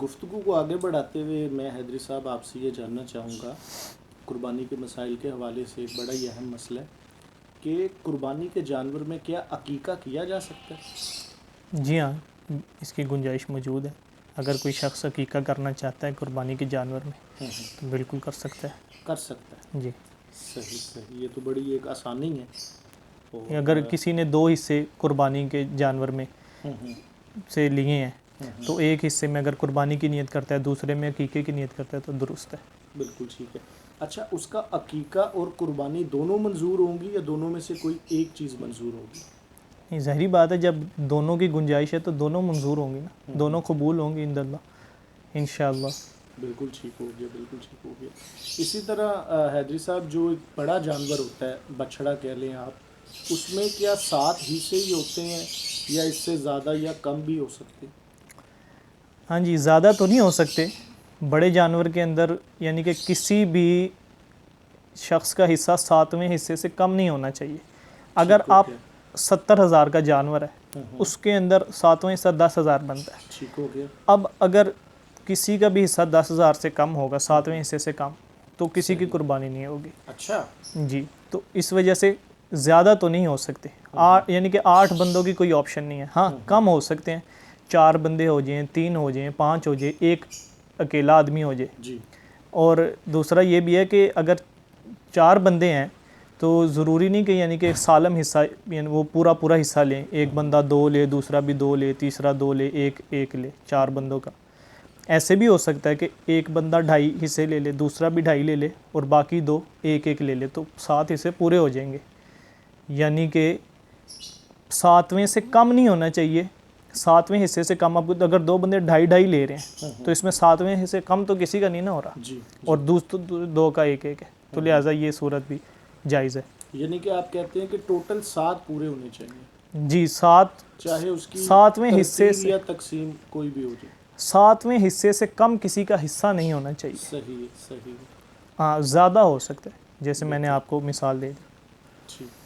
گفتگو کو آگے بڑھاتے ہوئے میں حیدری صاحب آپ سے یہ جاننا چاہوں گا، قربانی کے مسائل کے حوالے سے ایک بڑا ہی اہم مسئلہ ہے کہ قربانی کے جانور میں کیا عقیقہ کیا جا سکتا ہے؟ جی ہاں، اس کی گنجائش موجود ہے. اگر کوئی شخص عقیقہ کرنا چاہتا ہے قربانی کے جانور میں تو بالکل کر سکتا ہے. کر سکتا ہے. جی، صحیح صحیح، یہ تو بڑی ایک آسانی ہے. اگر کسی نے 2 حصے قربانی کے جانور میں سے لیے ہیں تو ایک حصے میں اگر قربانی کی نیت کرتا ہے، دوسرے میں عقیقے کی نیت کرتا ہے تو درست ہے. بالکل ٹھیک ہے. اچھا، اس کا عقیقہ اور قربانی دونوں منظور ہوں گی یا دونوں میں سے کوئی ایک چیز منظور ہوگی؟ نہیں، ظاہری بات ہے جب دونوں کی گنجائش ہے تو دونوں منظور ہوں گی نا، دونوں قبول ہوں گی عند اللہ انشاءاللہ. بالکل ٹھیک ہو گیا، بالکل ٹھیک ہو گیا. اسی طرح حیدری صاحب، جو ایک بڑا جانور ہوتا ہے، بچھڑا کہہ لیں آپ، اس میں کیا 7 حصے ہی ہوتے ہیں یا اس سے زیادہ یا کم بھی ہو سکتے ہیں؟ ہاں جی، زیادہ تو نہیں ہو سکتے. بڑے جانور کے اندر یعنی کہ کسی بھی شخص کا حصہ 7ویں حصے سے کم نہیں ہونا چاہیے. اگر ٹھیک ہو آپ گیا. 70,000 کا جانور ہے اس کے اندر 7واں حصہ 10,000 بنتا ہے. ٹھیک ہو گیا. اب اگر کسی کا بھی حصہ 10,000 سے کم ہوگا، 7ویں حصے سے کم، تو کسی کی قربانی نہیں ہوگی. اچھا. جی، تو اس وجہ سے زیادہ تو نہیں ہو سکتے. یعنی کہ 8 بندوں کی کوئی آپشن نہیں ہے. ہاں، کم ہو سکتے ہیں، 4 بندے ہو جائیں، 3 ہو جائیں، 5 ہو جائیں، ایک اکیلا آدمی ہو جائے. جی. اور دوسرا یہ بھی ہے کہ اگر 4 بندے ہیں تو ضروری نہیں کہ یعنی کہ سالم حصہ یعنی وہ پورا حصہ لیں. ایک بندہ 2 لے، دوسرا بھی 2 لے، تیسرا 2 لے، ایک لے. 4 بندوں کا ایسے بھی ہو سکتا ہے کہ ایک بندہ 2.5 حصے لے لے، دوسرا بھی 2.5 لے لے اور باقی 2 ایک لے لے، تو 7 حصے پورے ہو جائیں گے. یعنی کہ 7ویں سے کم نہیں ہونا چاہیے. 7ویں حصے سے کم، اب اگر 2 بندے 2.5 لے رہے ہیں تو اس میں 7ویں حصے کم تو کسی کا نہیں نہ ہو رہا، جی. اور 2 کا ایک ہے، تو لہٰذا یہ صورت بھی جائز ہے. یعنی کہ آپ کہتے ہیں کہ ٹوٹل 7 پورے ہونے چاہیے. جی، 7 چاہے اس کی 7ویں حصے ترتیب سے یا تقسیم کوئی بھی ہو جائے. 7ویں حصے سے کم کسی کا حصہ نہیں ہونا چاہیے. صحیح صحیح. ہاں، زیادہ ہو سکتا ہے جیسے میں نے آپ کو مثال دے دی. ٹھیک.